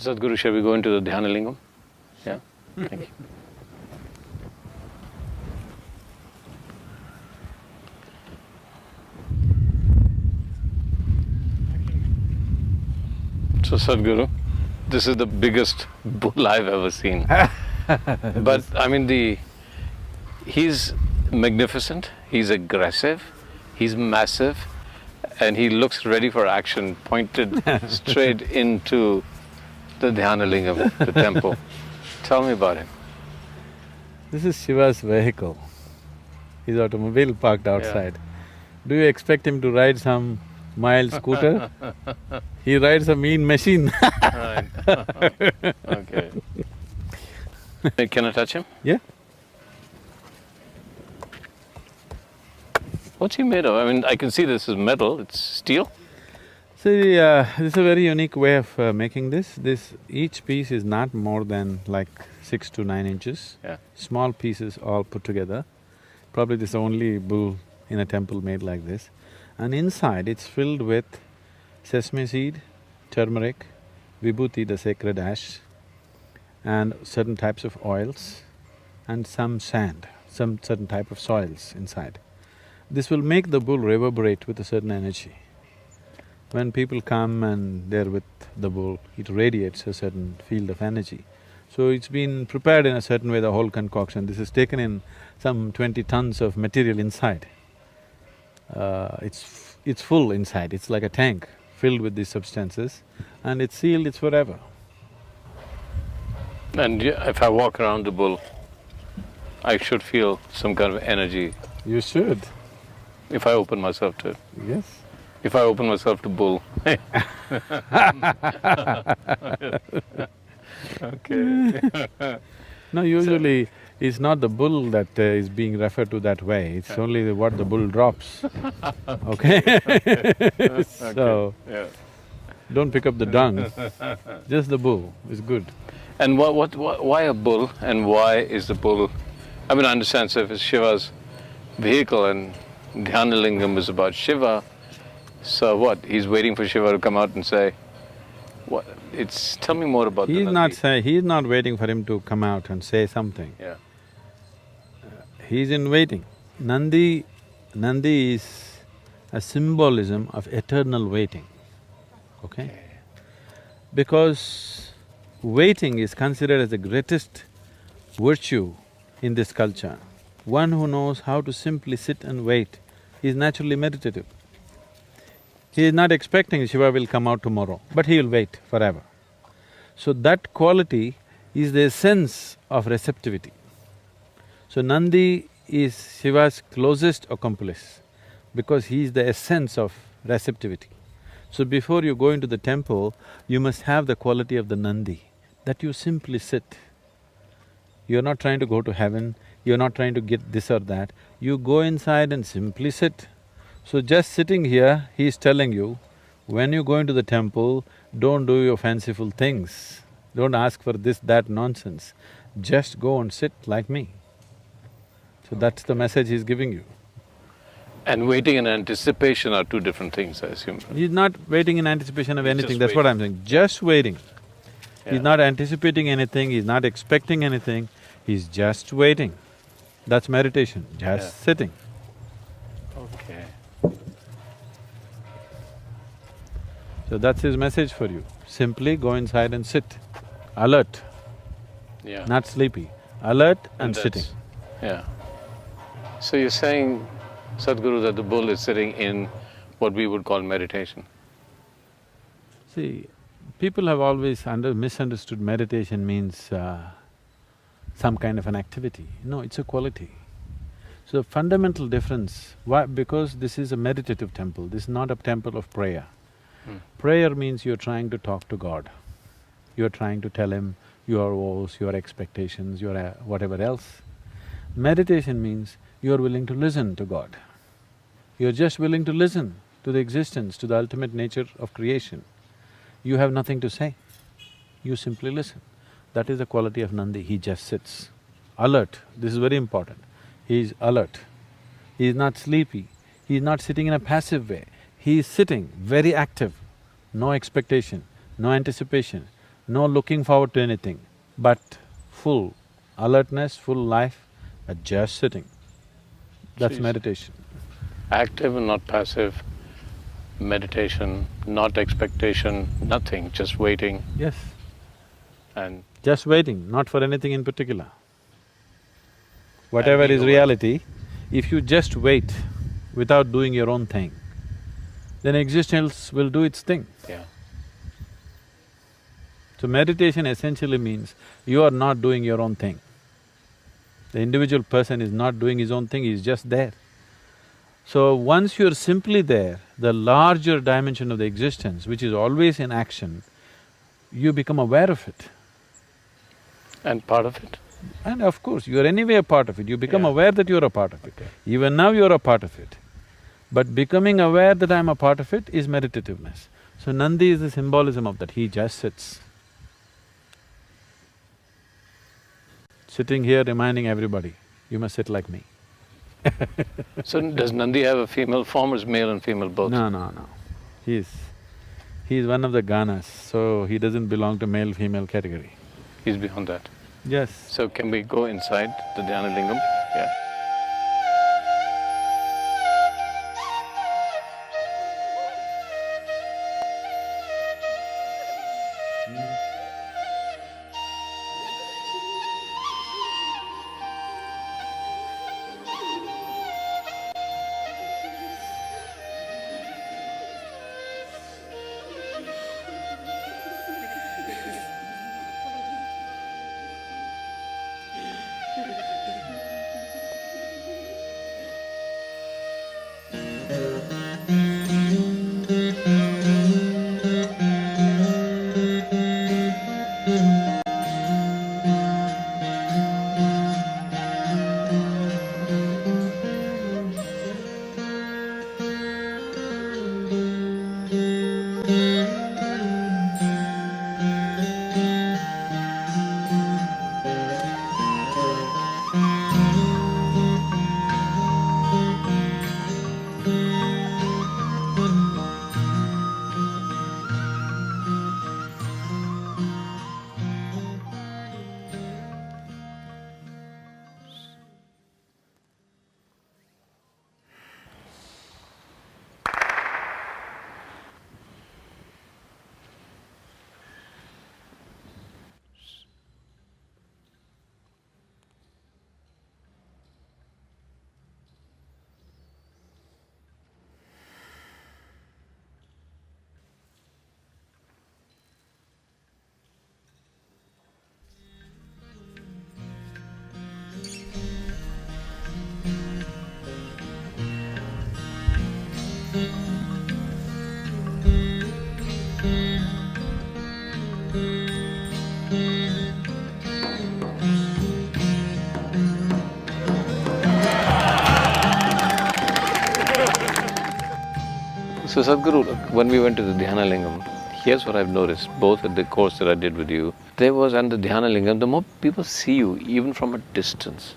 Sadhguru, shall we go into the Dhyana Lingam? Yeah? Thank you. So Sadhguru, this is the biggest bull I've ever seen. But I mean, he's magnificent, he's aggressive, he's massive, and he looks ready for action, pointed straight into the Dhyana Lingam, the temple. Tell me about him. This is Shiva's vehicle. His automobile parked outside. Yeah. Do you expect him to ride some mild scooter? He rides a mean machine. Right. Okay. Can I touch him? Yeah. What's he made of? I mean, I can see this is metal, it's steel. See, this is a very unique way of making this. Each piece is not more than like 6 to 9 inches. Yeah. Small pieces all put together. Probably this is the only bull in a temple made like this. And inside it's filled with sesame seed, turmeric, vibhuti, the sacred ash, and certain types of oils, and some sand, some certain type of soils inside. This will make the bull reverberate with a certain energy. When people come and they're with the bull, it radiates a certain field of energy. So it's been prepared in a certain way, the whole concoction. This is taken in some 20 tons of material inside. It's full inside, it's like a tank filled with these substances, and it's sealed, it's forever. And if I walk around the bull, I should feel some kind of energy. You should. If I open myself to it. Yes. If I open myself to bull. Okay. No, usually it's not the bull that is being referred to that way, it's only what the bull drops, okay? So, yeah. Don't pick up the dung, just the bull is good. And why a bull, and why is the bull… I mean, I understand, so if it's Shiva's vehicle and Dhyana Lingam is about Shiva, so what? He's waiting for Shiva to come out and say… What? Tell me more about He's not waiting for him to come out and say something. Yeah. He's in waiting. Nandi is a symbolism of eternal waiting, okay? Because waiting is considered as the greatest virtue in this culture. One who knows how to simply sit and wait is naturally meditative. He is not expecting Shiva will come out tomorrow, but he will wait forever. So that quality is the essence of receptivity. So Nandi is Shiva's closest accomplice because he is the essence of receptivity. So before you go into the temple, you must have the quality of the Nandi, that you simply sit. You're not trying to go to heaven, you're not trying to get this or that, you go inside and simply sit. So just sitting here, he's telling you, when you go into the temple, don't do your fanciful things, don't ask for this, that nonsense, just go and sit like me. So that's the message he's giving you. And waiting and anticipation are two different things, I assume. He's not waiting in anticipation of anything, that's what I'm saying, just waiting. Yeah. He's not anticipating anything, he's not expecting anything, he's just waiting. That's meditation, just sitting. Okay. So that's his message for you. Simply go inside and sit, alert, not sleepy, alert and sitting. Yeah. So you're saying, Sadhguru, that the bull is sitting in what we would call meditation? See, people have always misunderstood meditation means some kind of an activity. No, it's a quality. So fundamental difference, why? Because this is a meditative temple, this is not a temple of prayer. Prayer means you're trying to talk to God. You're trying to tell Him your woes, your expectations, your whatever else. Meditation means you're willing to listen to God. You're just willing to listen to the existence, to the ultimate nature of creation. You have nothing to say, you simply listen. That is the quality of Nandi, he just sits. Alert, this is very important. He is alert, he is not sleepy, he is not sitting in a passive way. He is sitting very active, no expectation, no anticipation, no looking forward to anything, but full alertness, full life, just sitting. That's Jeez. meditation. Active and not passive, meditation, not expectation, nothing, just waiting Yes, and… just waiting, not for anything in particular. Whatever being is aware. reality, if you just wait without doing your own thing, then existence will do its thing. Yeah. So meditation essentially means you are not doing your own thing. The individual person is not doing his own thing, he is just there. So once you're simply there, the larger dimension of the existence, which is always in action, you become aware of it. And part of it. And of course, you're anyway a part of it, you become Yeah. aware that you're a part of it. Okay. Even now you're a part of it. But becoming aware that I'm a part of it is meditativeness. So Nandi is the symbolism of that, he just sits. Sitting here reminding everybody, you must sit like me. So does Nandi have a female form or is male and female both? No. He's one of the Ganas, so he doesn't belong to male-female category. He's beyond that. Yes. So can we go inside the Dhyana Lingam? Yeah. So Sadhguru, when we went to the Dhyana Lingam, here's what I've noticed, both at the course that I did with you, there was, and the Dhyana Lingam, the more people see you, even from a distance,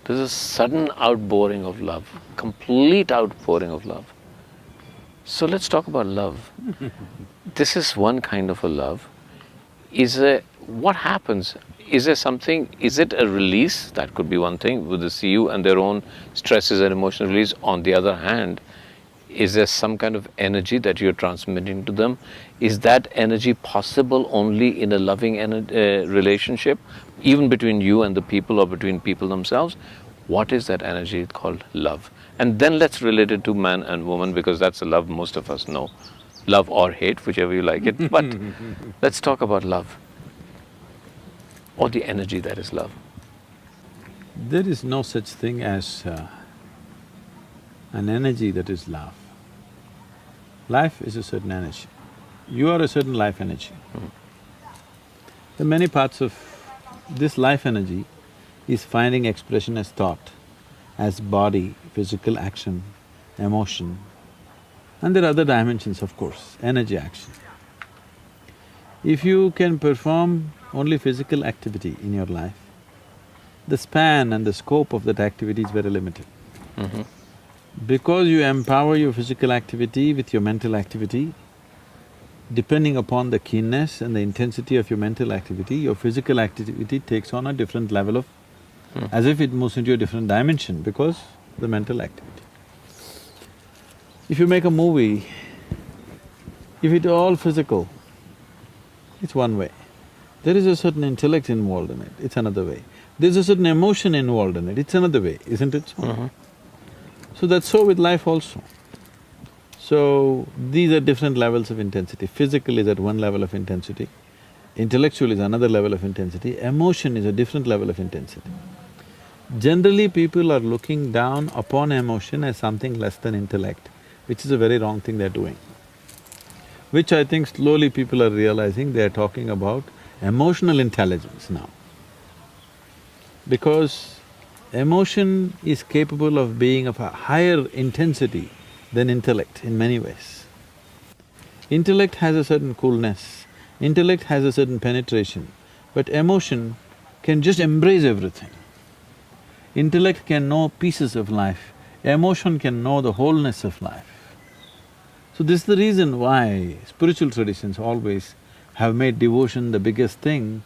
there's a sudden outpouring of love, complete outpouring of love. So let's talk about love. This is one kind of a love. What happens? Is there something, is it a release? That could be one thing, with the see you and their own stresses and emotional release. On the other hand, is there some kind of energy that you're transmitting to them? Is that energy possible only in a loving relationship, even between you and the people or between people themselves? What is that energy called love? And then let's relate it to man and woman, because that's the love most of us know. Love or hate, whichever you like it. But let's talk about love, or the energy that is love. There is no such thing as an energy that is love. Life is a certain energy. You are a certain life energy. The many parts of this life energy is finding expression as thought, as body, physical action, emotion, and there are other dimensions, of course, energy action. If you can perform only physical activity in your life, the span and the scope of that activity is very limited. Because you empower your physical activity with your mental activity, depending upon the keenness and the intensity of your mental activity, your physical activity takes on a different level of… as if it moves into a different dimension because the mental activity. If you make a movie, if it's all physical, it's one way. There is a certain intellect involved in it, it's another way. There's a certain emotion involved in it, it's another way, isn't it so? So that's so with life also. So, these are different levels of intensity. Physical is at one level of intensity, intellectual is another level of intensity, emotion is a different level of intensity. Generally, people are looking down upon emotion as something less than intellect, which is a very wrong thing they're doing. Which I think slowly people are realizing they're talking about emotional intelligence now. Because emotion is capable of being of a higher intensity than intellect in many ways. Intellect has a certain coolness, intellect has a certain penetration, but emotion can just embrace everything. Intellect can know pieces of life, emotion can know the wholeness of life. So this is the reason why spiritual traditions always have made devotion the biggest thing,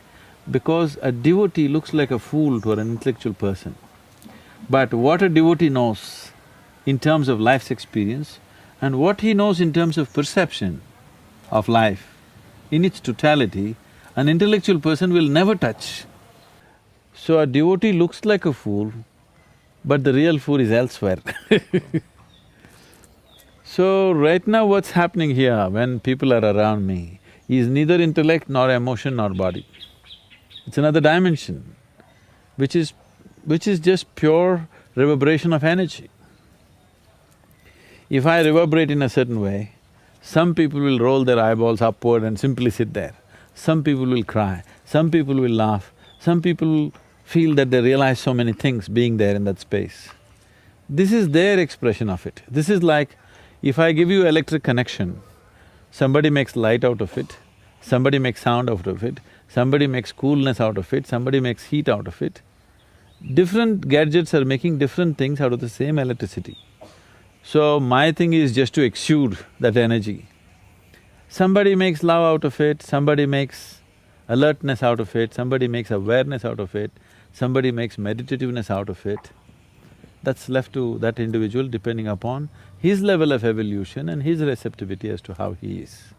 because a devotee looks like a fool to an intellectual person. But what a devotee knows in terms of life's experience and what he knows in terms of perception of life in its totality, an intellectual person will never touch. So a devotee looks like a fool, but the real fool is elsewhere. So right now what's happening here when people are around me is neither intellect nor emotion nor body. It's another dimension, which is just pure reverberation of energy. If I reverberate in a certain way, some people will roll their eyeballs upward and simply sit there. Some people will cry, some people will laugh, some people feel that they realize so many things being there in that space. This is their expression of it. This is like, if I give you electric connection, somebody makes light out of it, somebody makes sound out of it, somebody makes coolness out of it, somebody makes heat out of it. Different gadgets are making different things out of the same electricity. So my thing is just to exude that energy. Somebody makes love out of it, somebody makes alertness out of it, somebody makes awareness out of it, somebody makes meditativeness out of it. That's left to that individual depending upon his level of evolution and his receptivity as to how he is.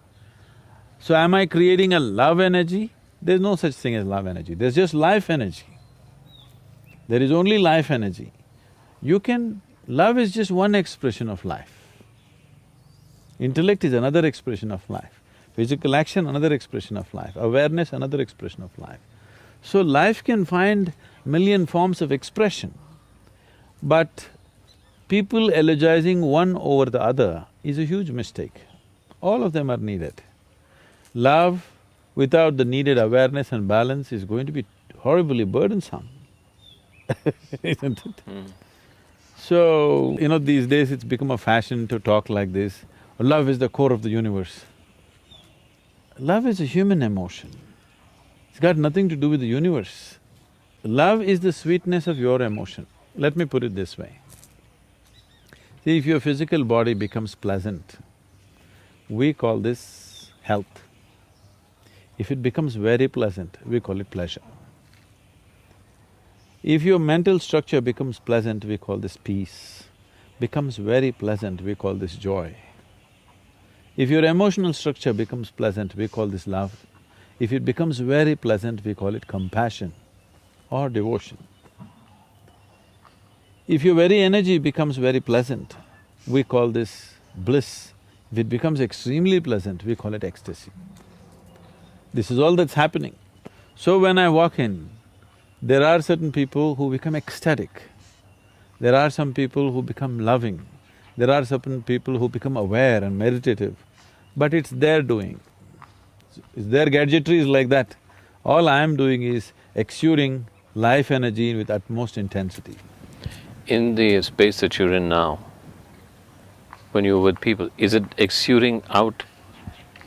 So am I creating a love energy? There's no such thing as love energy, there's just life energy. There is only life energy. Love is just one expression of life. Intellect is another expression of life. Physical action, another expression of life. Awareness, another expression of life. So life can find million forms of expression, but people elegizing one over the other is a huge mistake. All of them are needed. Love without the needed awareness and balance is going to be horribly burdensome, isn't it? So, these days it's become a fashion to talk like this, love is the core of the universe. Love is a human emotion, it's got nothing to do with the universe. Love is the sweetness of your emotion. Let me put it this way. See, if your physical body becomes pleasant, we call this health. If it becomes very pleasant, we call it pleasure. If your mental structure becomes pleasant, we call this peace. Becomes very pleasant, we call this joy. If your emotional structure becomes pleasant, we call this love. If it becomes very pleasant, we call it compassion or devotion. If your very energy becomes very pleasant, we call this bliss. If it becomes extremely pleasant, we call it ecstasy. This is all that's happening. So when I walk in, there are certain people who become ecstatic, there are some people who become loving, there are certain people who become aware and meditative, but it's their doing. It's their gadgetry is like that. All I am doing is exuding life energy with utmost intensity. In the space that you're in now, when you're with people, is it exuding out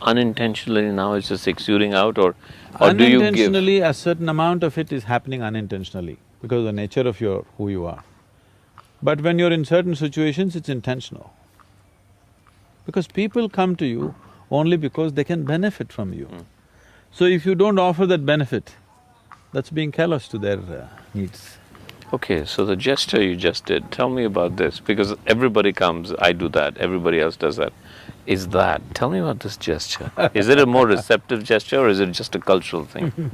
unintentionally now, it's just exuding out, or do you give… Unintentionally, a certain amount of it is happening unintentionally because of the nature of who you are. But when you're in certain situations, it's intentional. Because people come to you only because they can benefit from you. So if you don't offer that benefit, that's being callous to their needs. Okay, so the gesture you just did, tell me about this, because everybody comes, I do that, everybody else does that. Is that, tell me about this gesture. Is it a more receptive gesture or is it just a cultural thing?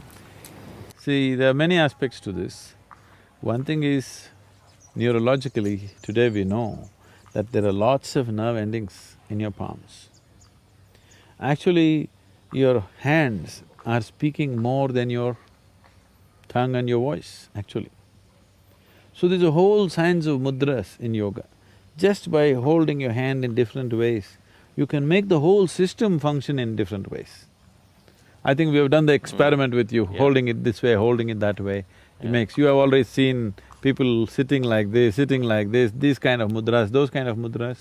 See, there are many aspects to this. One thing is, neurologically, today we know that there are lots of nerve endings in your palms. Actually, your hands are speaking more than your tongue and your voice, actually. So there's a whole science of mudras in yoga. Just by holding your hand in different ways, you can make the whole system function in different ways. I think we have done the experiment with you, holding it this way, holding it that way. It makes… You have already seen people sitting like this, these kind of mudras, those kind of mudras,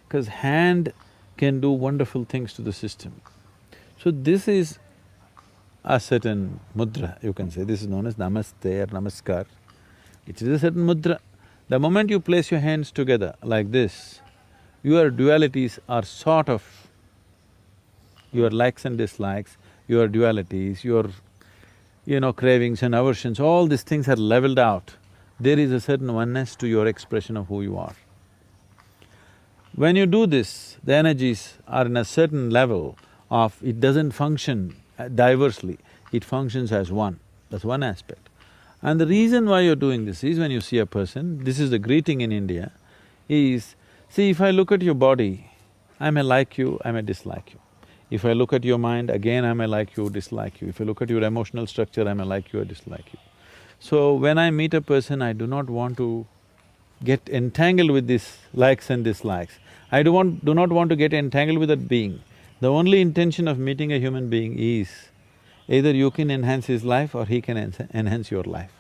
because hand can do wonderful things to the system. So this is a certain mudra, you can say. This is known as namaste or namaskar. It is a certain mudra. The moment you place your hands together like this, your dualities are sort of… your likes and dislikes, your dualities, your cravings and aversions, all these things are leveled out. There is a certain oneness to your expression of who you are. When you do this, the energies are in a certain level of… it doesn't function diversely, it functions as one. That's one aspect. And the reason why you're doing this is, when you see a person, this is the greeting in India, is… see, if I look at your body, I may like you, I may dislike you. If I look at your mind, again I may like you, dislike you. If I look at your emotional structure, I may like you or dislike you. So when I meet a person, I do not want to get entangled with these likes and dislikes. I do not want to get entangled with that being. The only intention of meeting a human being is either you can enhance his life or he can enhance your life.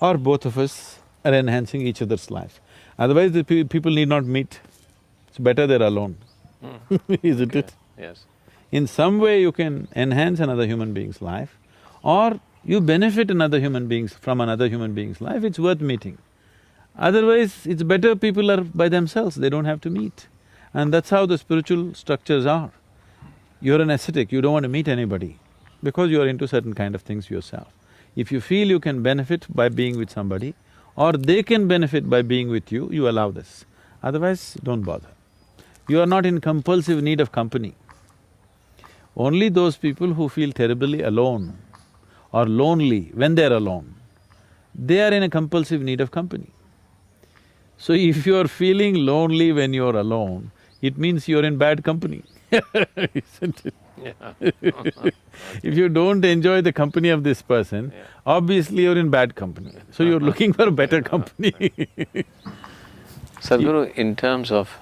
Or both of us are enhancing each other's life. Otherwise the people need not meet. It's better they're alone, isn't it? Yes. In some way you can enhance another human being's life, or you benefit from another human being's life, it's worth meeting. Otherwise, it's better people are by themselves, they don't have to meet. And that's how the spiritual structures are. You're an ascetic, you don't want to meet anybody because you're into certain kind of things yourself. If you feel you can benefit by being with somebody, or they can benefit by being with you, you allow this. Otherwise, don't bother. You are not in compulsive need of company. Only those people who feel terribly alone or lonely when they're alone, they are in a compulsive need of company. So if you're feeling lonely when you're alone, it means you're in bad company, isn't it? Yeah. If you don't enjoy the company of this person, obviously you're in bad company. So you're looking for better company. Sadhguru, in terms of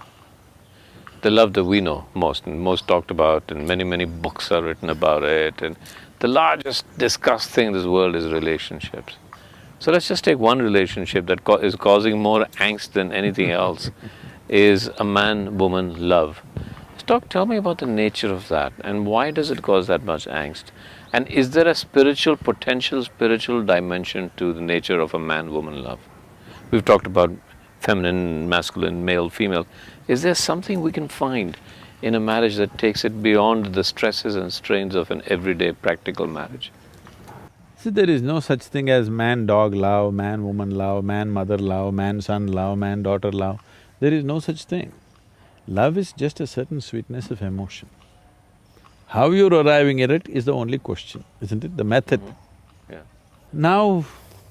the love that we know most and most talked about, and many books are written about it, and the largest discussed thing in this world is relationships. So let's just take one relationship that is causing more angst than anything else, is a man-woman love. Tell me about the nature of that, and why does it cause that much angst? And is there a potential spiritual dimension to the nature of a man-woman love? We've talked about feminine, masculine, male, female. Is there something we can find in a marriage that takes it beyond the stresses and strains of an everyday practical marriage? See, there is no such thing as man-dog love, man-woman love, man-mother love, man-son love, man-daughter love. There is no such thing. Love is just a certain sweetness of emotion. How you're arriving at it is the only question, isn't it? The method. Yeah. Now,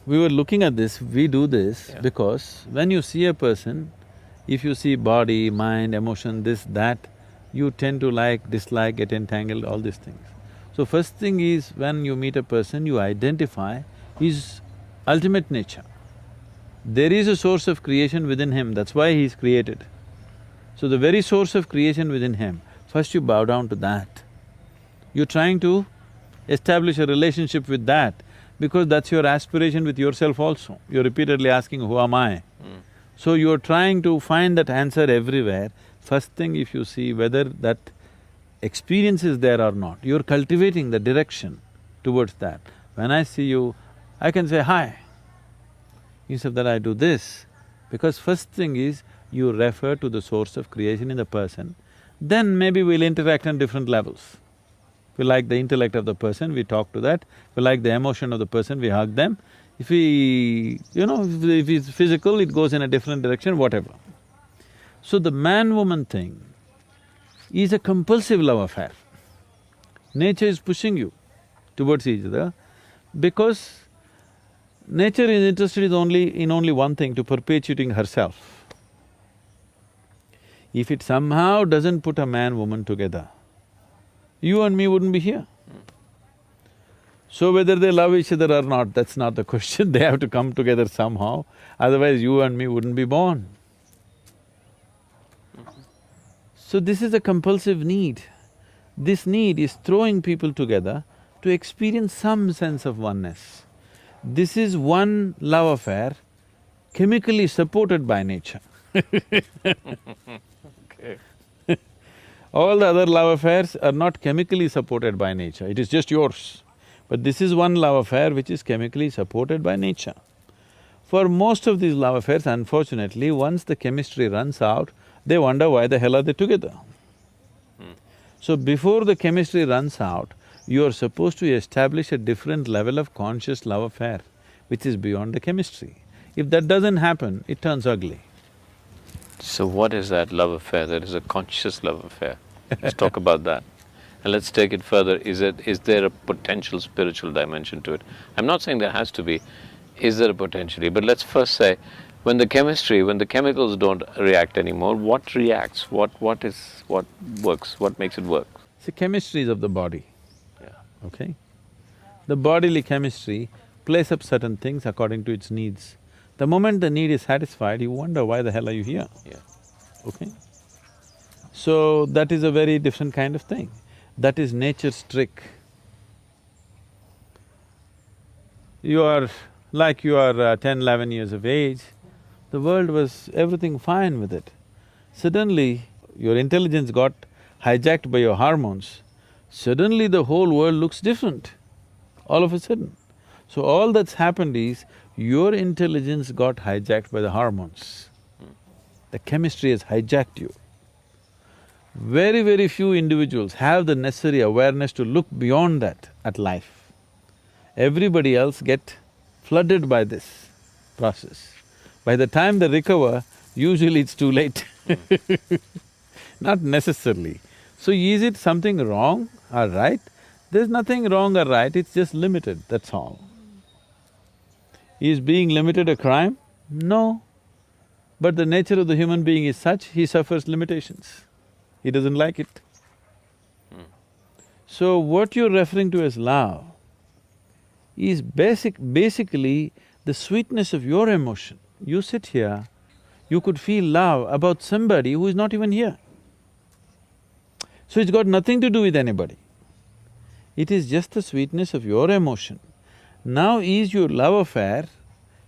we were looking at this, we do this because when you see a person, if you see body, mind, emotion, this, that, you tend to like, dislike, get entangled, all these things. So first thing is, when you meet a person, you identify his ultimate nature. There is a source of creation within him, that's why he is created. So the very source of creation within him, first you bow down to that. You're trying to establish a relationship with that because that's your aspiration with yourself also. You're repeatedly asking, who am I? So you're trying to find that answer everywhere. First thing, if you see whether that experience is there or not, you're cultivating the direction towards that. When I see you, I can say, hi. Instead of that, I do this, because first thing is, you refer to the source of creation in the person. then maybe we'll interact on different levels. We like the intellect of the person, we talk to that. We like the emotion of the person, we hug them. If we… if it's physical, it goes in a different direction, whatever. So the man-woman thing is a compulsive love affair. Nature is pushing you towards each other because nature is interested in only one thing, to perpetuating herself. If it somehow doesn't put a man-woman together, you and me wouldn't be here. So whether they love each other or not, that's not the question, they have to come together somehow, otherwise you and me wouldn't be born. So this is a compulsive need. This need is throwing people together to experience some sense of oneness. This is one love affair chemically supported by nature. Okay. All the other love affairs are not chemically supported by nature, it is just yours. But this is one love affair which is chemically supported by nature. For most of these love affairs, unfortunately, once the chemistry runs out, they wonder why the hell are they together. So before the chemistry runs out, you are supposed to establish a different level of conscious love affair, which is beyond the chemistry. If that doesn't happen, it turns ugly. So what is that love affair? That is a conscious love affair. Let's talk about that. And let's take it further. Is there a potential spiritual dimension to it? I'm not saying there has to be. Is there a potentially? But let's first say, when the chemicals don't react anymore, what reacts? What works? What makes it work? See, chemistry is of the body, Yeah. okay? The bodily chemistry plays up certain things according to its needs. The moment the need is satisfied, you wonder why the hell are you here, Yeah. okay? So that is a very different kind of thing. That is nature's trick. You are… like you are 10, 11 years of age, the world was everything fine with it. Suddenly, your intelligence got hijacked by your hormones, suddenly the whole world looks different, all of a sudden. So all that's happened is, your intelligence got hijacked by the hormones. The chemistry has hijacked you. Very, very few individuals have the necessary awareness to look beyond that at life. Everybody else get flooded by this process. By the time they recover, usually it's too late. Not necessarily. So is it something wrong or right? There's nothing wrong or right, it's just limited, that's all. Is being limited a crime? No. But the nature of the human being is such, he suffers limitations. He doesn't like it. So what you're referring to as love is basically the sweetness of your emotion. You sit here, you could feel love about somebody who is not even here. So it's got nothing to do with anybody. It is just the sweetness of your emotion. Now is your love affair,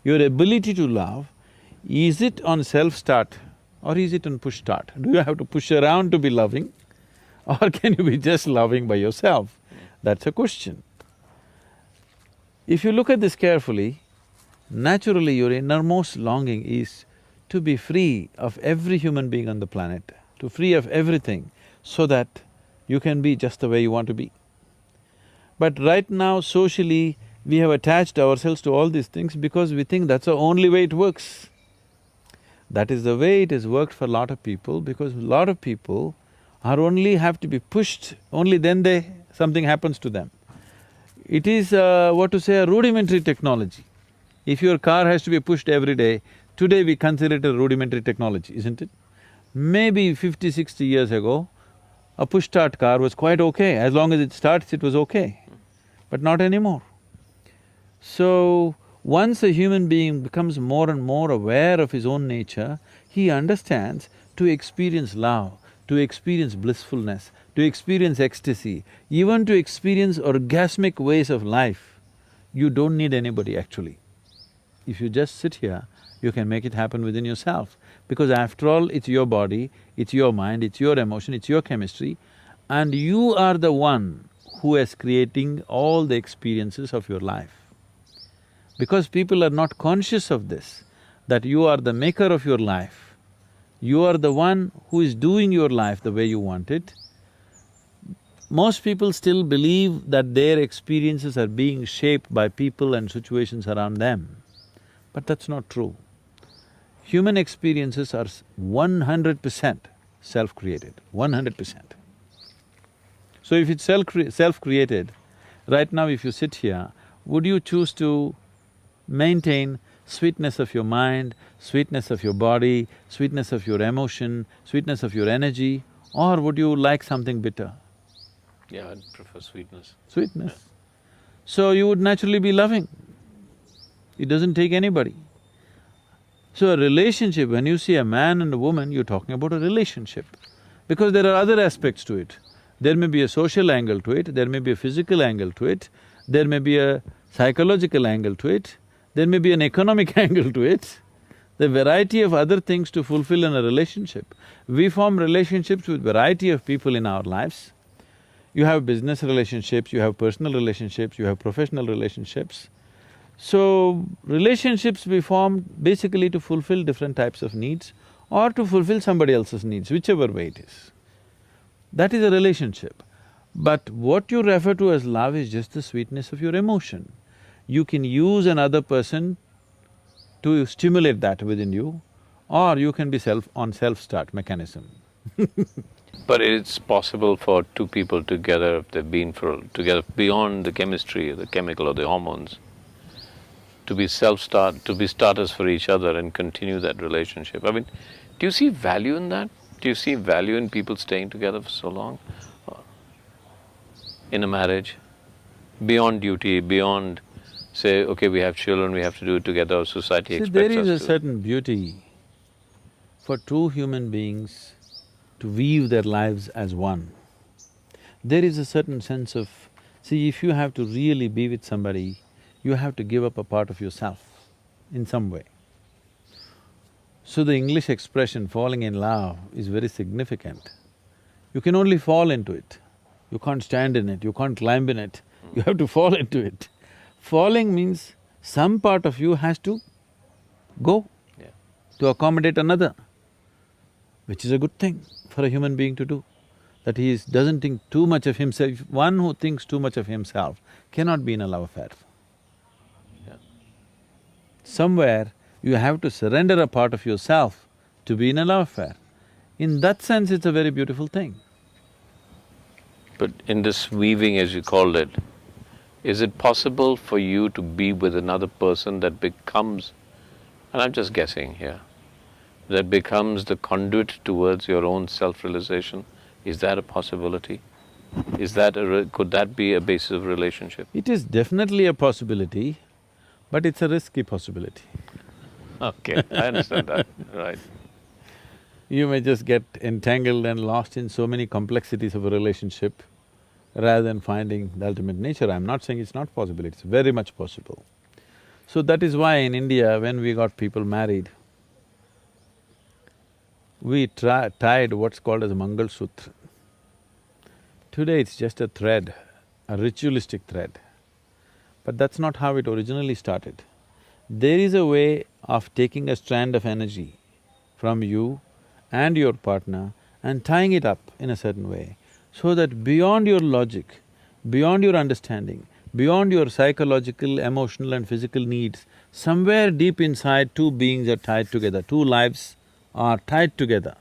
your ability to love, is it on self-start or is it on push-start? Do you have to push around to be loving or can you be just loving by yourself? That's a question. If you look at this carefully, naturally your innermost longing is to be free of every human being on the planet, to free of everything, so that you can be just the way you want to be. But right now, socially, we have attached ourselves to all these things because we think that's the only way it works. That is the way it has worked for a lot of people, because a lot of people are only have to be pushed, only then something happens to them. It is a rudimentary technology. If your car has to be pushed every day, today we consider it a rudimentary technology, isn't it? Maybe 50, 60 years ago, a push-start car was quite okay, as long as it starts it was okay, but not anymore. So, once a human being becomes more and more aware of his own nature, he understands to experience love, to experience blissfulness, to experience ecstasy, even to experience orgasmic ways of life, you don't need anybody actually. If you just sit here, you can make it happen within yourself. Because after all, it's your body, it's your mind, it's your emotion, it's your chemistry, and you are the one who is creating all the experiences of your life. Because people are not conscious of this, that you are the maker of your life, You are the one who is doing your life the way you want it. Most people still believe that their experiences are being shaped by people and situations around them, but that's not true. Human experiences are 100% self-created, 100%. So if it's self-created, right now if you sit here, would you choose to maintain sweetness of your mind, sweetness of your body, sweetness of your emotion, sweetness of your energy, or would you like something bitter? Yeah, I'd prefer sweetness. Sweetness. So you would naturally be loving. It doesn't take anybody. So a relationship, when you see a man and a woman, you're talking about a relationship. Because there are other aspects to it. There may be a social angle to it, there may be a physical angle to it, there may be a psychological angle to it, there may be an economic angle to it. The variety of other things to fulfill in a relationship. We form relationships with variety of people in our lives. You have business relationships, you have personal relationships, you have professional relationships. So, relationships we form basically to fulfill different types of needs or to fulfill somebody else's needs, whichever way it is. That is a relationship. But what you refer to as love is just the sweetness of your emotion. You can use another person to stimulate that within you, or you can be on self-start mechanism. But it's possible for two people together, if they've been together beyond the chemistry, the chemical or the hormones, to be starters for each other and continue that relationship. I mean, do you see value in that? Do you see value in people staying together for so long? In a marriage? Beyond duty, beyond say, okay, we have children, we have to do it together, or society expects us to. There is a certain beauty for two human beings to weave their lives as one. There is a certain sense of… See, if you have to really be with somebody, you have to give up a part of yourself in some way. So the English expression falling in love is very significant. You can only fall into it. You can't stand in it, you can't climb in it, you have to fall into it. Falling means some part of you has to go to accommodate another, which is a good thing for a human being to do, that he doesn't think too much of himself. One who thinks too much of himself cannot be in a love affair. Somewhere you have to surrender a part of yourself to be in a love affair. In that sense, it's a very beautiful thing. But in this weaving, as you called it, is it possible for you to be with another person that becomes, and I'm just guessing here, that becomes the conduit towards your own self-realization? Is that a possibility? Could that be a basis of relationship? It is definitely a possibility, but it's a risky possibility. Okay, I understand that, right. You may just get entangled and lost in so many complexities of a relationship rather than finding the ultimate nature. I'm not saying it's not possible, it's very much possible. So that is why in India, when we got people married, we tied what's called as a Mangal Sutra. Today it's just a thread, a ritualistic thread. But that's not how it originally started. There is a way of taking a strand of energy from you and your partner and tying it up in a certain way, so that beyond your logic, beyond your understanding, beyond your psychological, emotional and physical needs, somewhere deep inside two beings are tied together, two lives are tied together.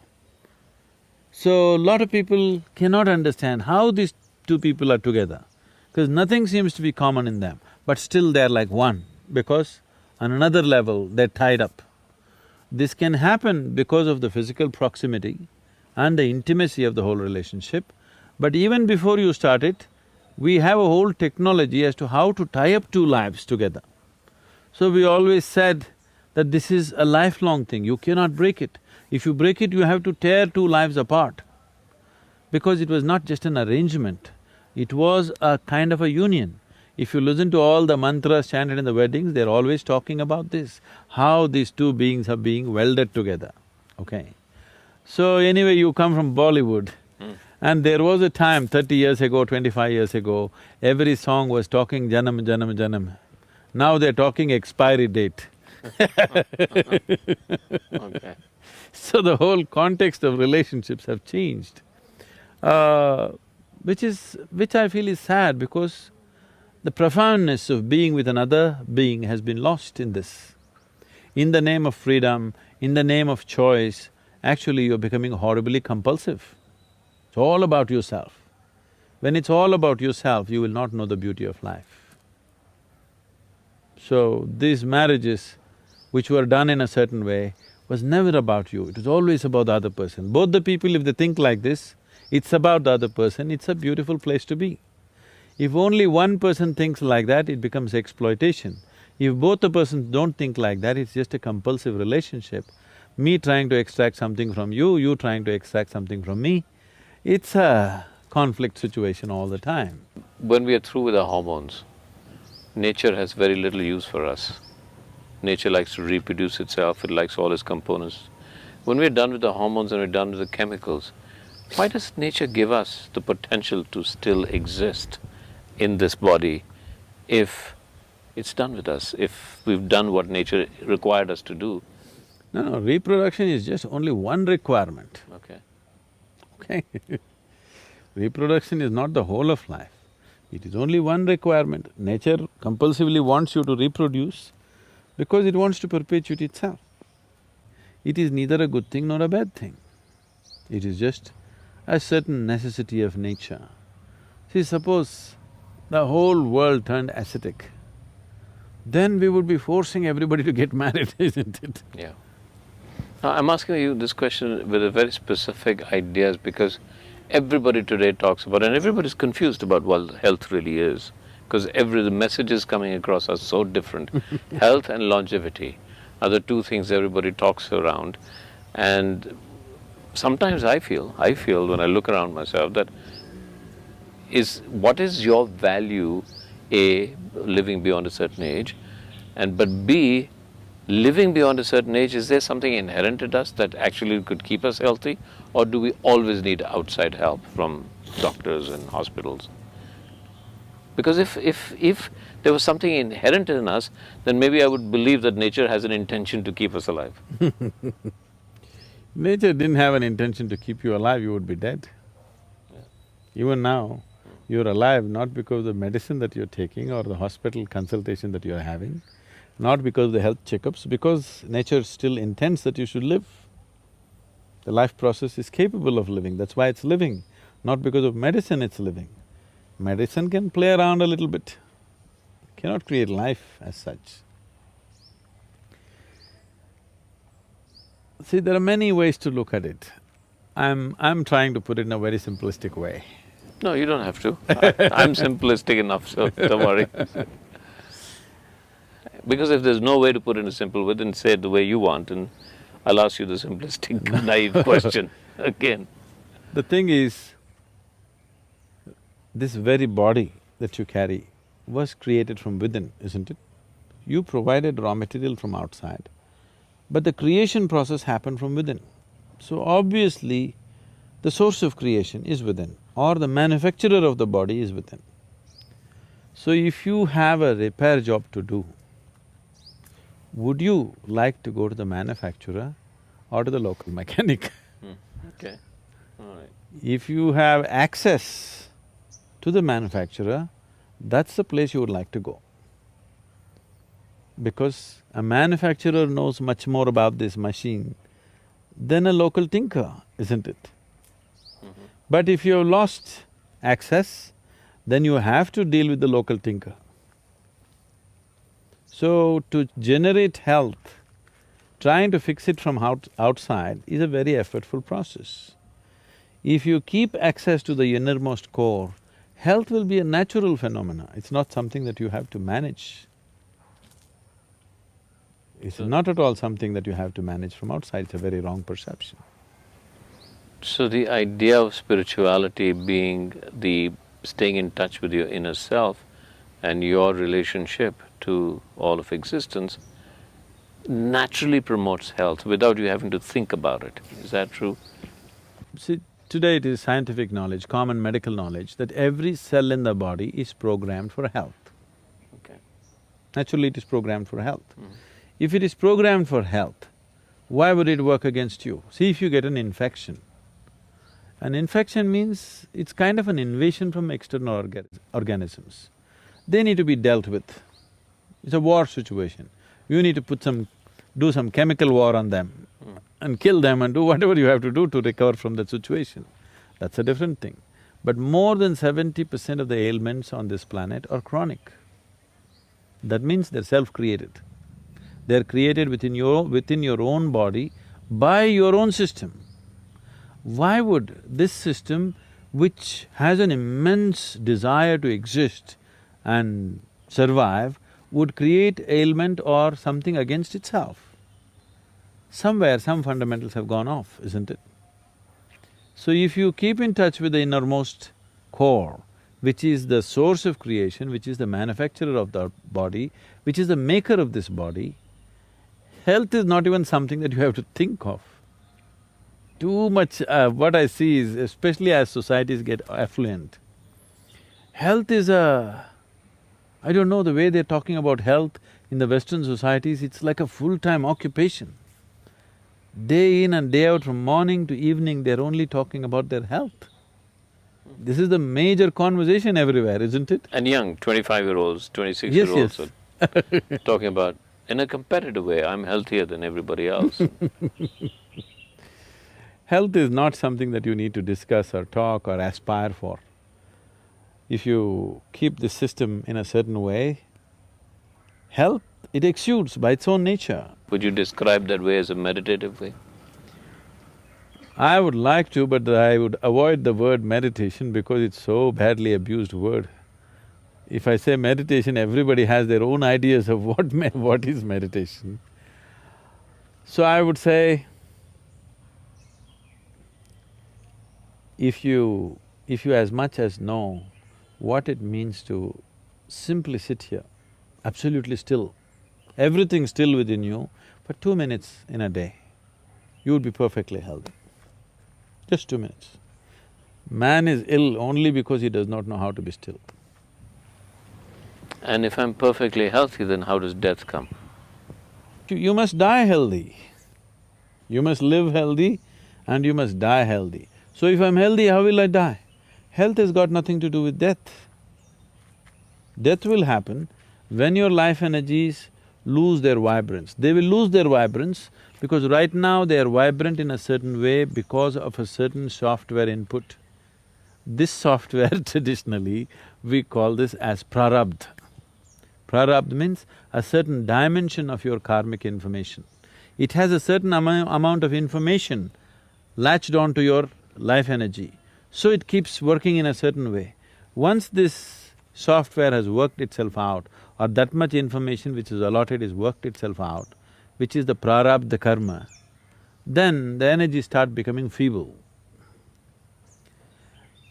So, a lot of people cannot understand how these two people are together, because nothing seems to be common in them, but still they're like one, because on another level they're tied up. This can happen because of the physical proximity and the intimacy of the whole relationship, but even before you start it, we have a whole technology as to how to tie up two lives together. So we always said that this is a lifelong thing, you cannot break it. If you break it, you have to tear two lives apart. Because it was not just an arrangement, it was a kind of a union. If you listen to all the mantras chanted in the weddings, they're always talking about this, how these two beings are being welded together, okay? So anyway, you come from Bollywood, and there was a time 30 years ago, 25 years ago, every song was talking Janam, Janam, Janam. Now they're talking expiry date. Okay. So the whole context of relationships have changed, which I feel is sad because the profoundness of being with another being has been lost in this. In the name of freedom, in the name of choice, actually you're becoming horribly compulsive. It's all about yourself. When it's all about yourself, you will not know the beauty of life. So these marriages which were done in a certain way was never about you, it was always about the other person. Both the people, if they think like this, it's about the other person, it's a beautiful place to be. If only one person thinks like that, it becomes exploitation. If both the persons don't think like that, it's just a compulsive relationship. Me trying to extract something from you, you trying to extract something from me. It's a conflict situation all the time. When we are through with our hormones, nature has very little use for us. Nature likes to reproduce itself, it likes all its components. When we're done with the hormones and we're done with the chemicals, why does nature give us the potential to still exist in this body if it's done with us, if we've done what nature required us to do? No, reproduction is just only one requirement, Okay. okay? Reproduction is not the whole of life. It is only one requirement. Nature compulsively wants you to reproduce because it wants to perpetuate itself. It is neither a good thing nor a bad thing. It is just a certain necessity of nature. See, suppose the whole world turned ascetic, then we would be forcing everybody to get married, isn't it? Yeah. Now, I'm asking you this question with a very specific ideas because everybody today talks about, and everybody's confused about what health really is, because the messages coming across are so different. Health and longevity are the two things everybody talks around, and sometimes I feel when I look around myself that what is your value, A, living beyond a certain age, but B, living beyond a certain age, is there something inherent in us that actually could keep us healthy, or do we always need outside help from doctors and hospitals? Because if there was something inherent in us, then maybe I would believe that nature has an intention to keep us alive. Nature didn't have an intention to keep you alive, you would be dead. Yeah. Even now, you're alive not because of the medicine that you're taking or the hospital consultation that you're having, not because of the health checkups, because nature still intends that you should live. The life process is capable of living, that's why it's living, not because of medicine it's living. Medicine can play around a little bit, cannot create life as such. See, there are many ways to look at it. I'm trying to put it in a very simplistic way. No, you don't have to. I'm simplistic enough, so don't worry. Because if there's no way to put it in a simple way, then say it the way you want, and I'll ask you the simplistic, naive question again. The thing is, this very body that you carry was created from within, isn't it? You provided raw material from outside, but the creation process happened from within. So obviously, the source of creation is within, or the manufacturer of the body is within. So if you have a repair job to do, would you like to go to the manufacturer or to the local mechanic? Okay, all right. If you have access to the manufacturer, that's the place you would like to go. Because a manufacturer knows much more about this machine than a local tinker, isn't it? But if you have lost access, then you have to deal with the local tinker. So, to generate health, trying to fix it from outside is a very effortful process. If you keep access to the innermost core, health will be a natural phenomena, it's not something that you have to manage. It's not at all something that you have to manage from outside, it's a very wrong perception. So the idea of spirituality being the staying in touch with your inner self and your relationship to all of existence naturally promotes health without you having to think about it. Is that true? See, today it is scientific knowledge, common medical knowledge, that every cell in the body is programmed for health. Okay. Naturally, it is programmed for health. If it is programmed for health, Why would it work against you? See, if you get an infection means it's kind of an invasion from external organisms. They need to be dealt with. It's a war situation. You need to do some chemical war on them and kill them and do whatever you have to do to recover from that situation. That's a different thing. But more than 70% of the ailments on this planet are chronic. That means they're self-created. They're created within your own body by your own system. Why would this system, which has an immense desire to exist and survive, would create ailment or something against itself? Somewhere some fundamentals have gone off, isn't it? So if you keep in touch with the innermost core, which is the source of creation, which is the manufacturer of the body, which is the maker of this body, health is not even something that you have to think of. Too much… what I see is, especially as societies get affluent, health is I don't know, the way they're talking about health in the Western societies, it's like a full-time occupation. Day in and day out, from morning to evening, they're only talking about their health. This is the major conversation everywhere, isn't it? And young, 25-year-olds, 26-year-olds Yes. talking about, in a competitive way, I'm healthier than everybody else. Health is not something that you need to discuss or talk or aspire for. If you keep the system in a certain way, health, it exudes by its own nature. Would you describe that way as a meditative way? I would like to, but I would avoid the word meditation because it's so badly abused word. If I say meditation, everybody has their own ideas of what is meditation. So I would say, if you as much as know what it means to simply sit here, absolutely still, everything still within you, for 2 minutes in a day, you would be perfectly healthy. Just 2 minutes. Man is ill only because he does not know how to be still. And if I'm perfectly healthy, then how does death come? You must die healthy. You must live healthy and you must die healthy. So if I'm healthy, how will I die? Health has got nothing to do with death. Death will happen when your life energies lose their vibrance. They will lose their vibrance because right now they are vibrant in a certain way because of a certain software input. This software traditionally, we call this as prarabdha. Prarabdha means a certain dimension of your karmic information. It has a certain amount of information latched onto your life energy, so it keeps working in a certain way. Once this software has worked itself out, or that much information which is allotted is worked itself out, which is the prarabdha karma, then the energies start becoming feeble.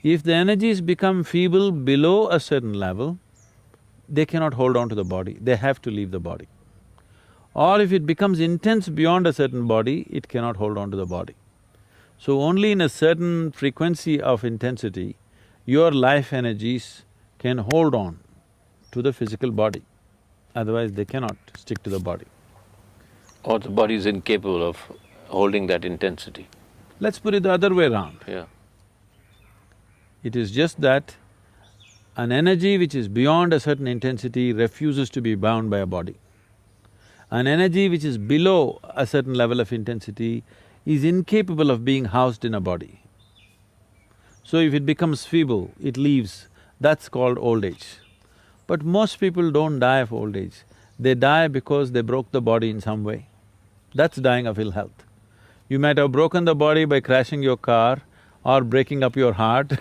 If the energies become feeble below a certain level, they cannot hold on to the body, they have to leave the body. Or if it becomes intense beyond a certain body, it cannot hold on to the body. So only in a certain frequency of intensity, your life energies can hold on to the physical body, otherwise they cannot stick to the body. Or the body is incapable of holding that intensity. Let's put it the other way around. Yeah. It is just that an energy which is beyond a certain intensity refuses to be bound by a body. An energy which is below a certain level of intensity is incapable of being housed in a body. So if it becomes feeble, it leaves, that's called old age. But most people don't die of old age, they die because they broke the body in some way. That's dying of ill health. You might have broken the body by crashing your car or breaking up your heart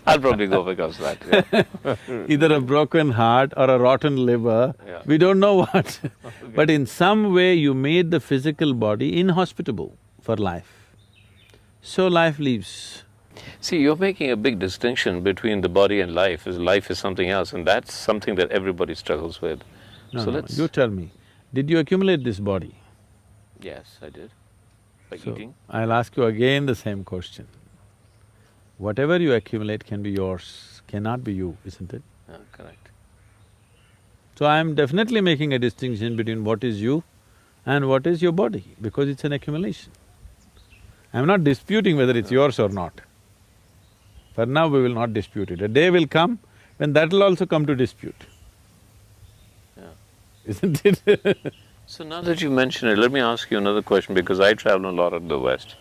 I'll probably go because of that, yeah. either a broken heart or a rotten liver, Yeah. we don't know what but in some way you made the physical body inhospitable for life. So life leaves. See, you're making a big distinction between the body and life, as life is something else, and that's something that everybody struggles with. No, So no, let's… you tell me, did you accumulate this body? Yes, I did. By So, eating. I'll ask you again the same question. Whatever you accumulate can be yours, cannot be you, isn't it? Correct. So I'm definitely making a distinction between what is you And what is your body? Because it's an accumulation. I'm not disputing whether it's yours or not. For now, we will not dispute it. A day will come when that'll also come to dispute, Yeah. isn't it? So now that you mention it, let me ask you another question, because I travel a lot in the West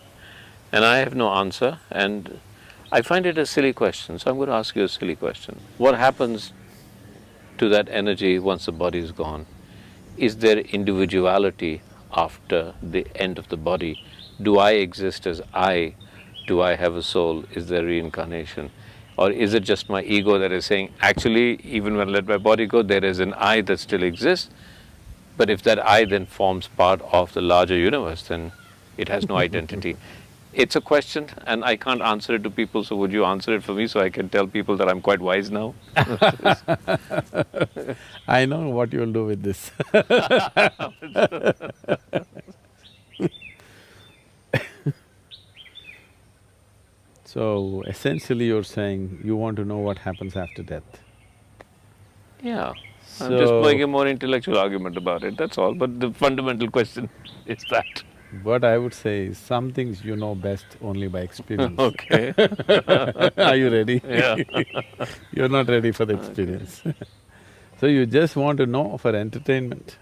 and I have no answer, and I find it a silly question, so I'm going to ask you a silly question. What happens to that energy once the body is gone? Is there individuality after the end of the body? Do I exist as I? Do I have a soul? Is there reincarnation? Or is it just my ego that is saying, actually, even when I let my body go, there is an I that still exists? But if that I then forms part of the larger universe, then it has no identity. It's a question, and I can't answer it to people, so would you answer it for me so I can tell people that I'm quite wise now? I know what you'll do with this. So, essentially you're saying you want to know what happens after death. Yeah. I'm just making a more intellectual argument about it, that's all. But the fundamental question is that. What I would say is, some things you know best only by experience. Okay. Are you ready? Yeah. You're not ready for the experience. So you just want to know for entertainment.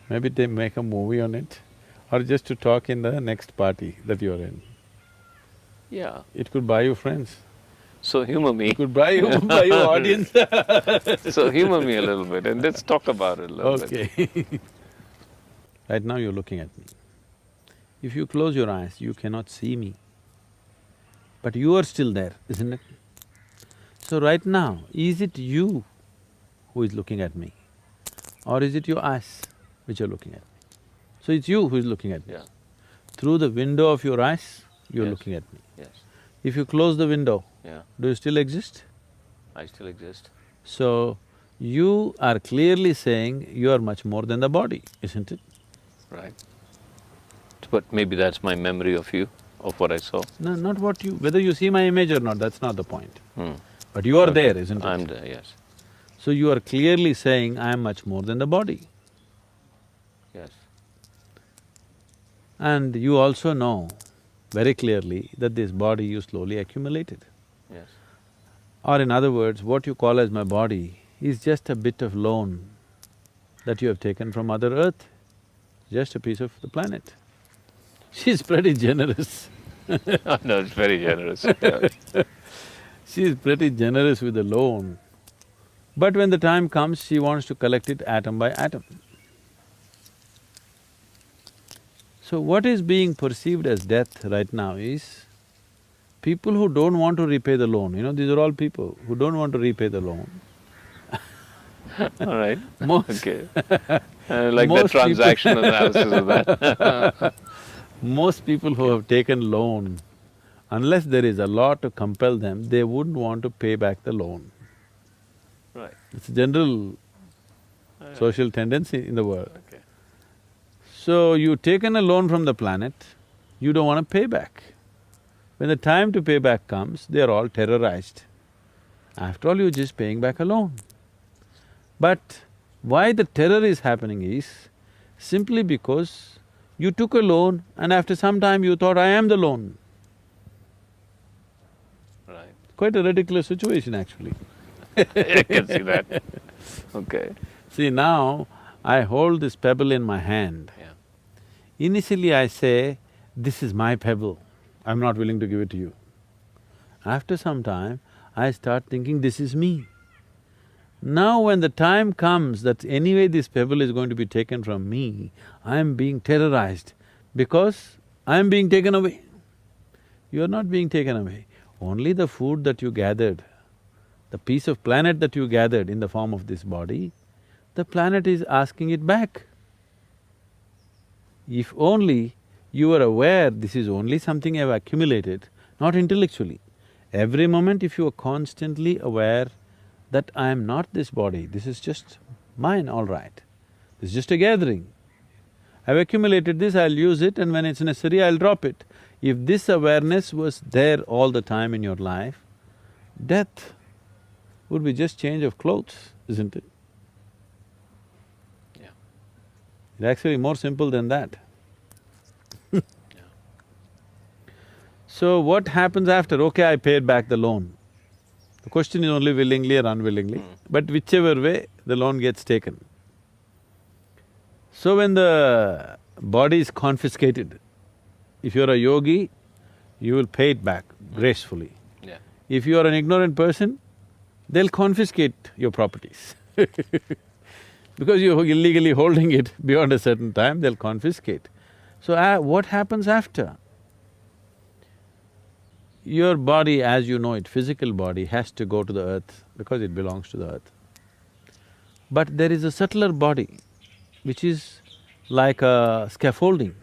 Maybe they make a movie on it, or just to talk in the next party that you're in. Yeah. It could buy you friends. So humor me. It could buy you audience. So humor me a little bit and let's talk about it a little bit. Okay. Right now you're looking at me. If you close your eyes, you cannot see me. But you are still there, isn't it? So right now, is it you who is looking at me? Or is it your eyes which are looking at me? So it's you who is looking at me. Yeah. Through the window of your eyes, you're Yes. looking at me. Yes. If you close the window, Yeah. do you still exist? I still exist. So, you are clearly saying you are much more than the body, isn't it? Right. But maybe that's my memory of you, of what I saw. No, not what you… whether you see my image or not, that's not the point. Hmm. But you are there, isn't it? I'm there, yes. So you are clearly saying, I am much more than the body. Yes. And you also know very clearly that this body you slowly accumulated. Yes. Or in other words, what you call as my body is just a bit of loan that you have taken from Mother Earth, just a piece of the planet. She's pretty generous. No, it's very generous. Yeah. She's pretty generous with the loan. But when the time comes, she wants to collect it atom by atom. So what is being perceived as death right now is people who don't want to repay the loan, these are all people who don't want to repay the loan. All right. Most Okay. Like the most people transactional analysis of that. Most people who have taken loan, unless there is a law to compel them, they wouldn't want to pay back the loan. Right. It's a general social tendency in the world. Okay. So, you've taken a loan from the planet, you don't want to pay back. When the time to pay back comes, they're all terrorized. After all, you're just paying back a loan. But why the terror is happening is simply because you took a loan and after some time you thought, I am the loan. Right. Quite a ridiculous situation actually. I can see that. Okay. See, now I hold this pebble in my hand. Yeah. Initially I say, this is my pebble, I'm not willing to give it to you. After some time, I start thinking, this is me. Now when the time comes that anyway this pebble is going to be taken from me, I am being terrorized because I am being taken away. You are not being taken away. Only the food that you gathered, the piece of planet that you gathered in the form of this body, the planet is asking it back. If only you were aware this is only something I've accumulated, not intellectually. Every moment if you are constantly aware that I am not this body, this is just mine, all right. This is just a gathering. I've accumulated this, I'll use it, and when it's necessary, I'll drop it. If this awareness was there all the time in your life, death would be just change of clothes, isn't it? Yeah. It's actually more simple than that. So what happens after? Okay, I paid back the loan. The question is only willingly or unwillingly, but whichever way, the loan gets taken. So when the body is confiscated, if you're a yogi, you will pay it back gracefully. Yeah. If you are an ignorant person, they'll confiscate your properties because you're illegally holding it beyond a certain time, they'll confiscate. So what happens after? Your body, as you know it, physical body has to go to the earth because it belongs to the earth. But there is a subtler body which is like a scaffolding.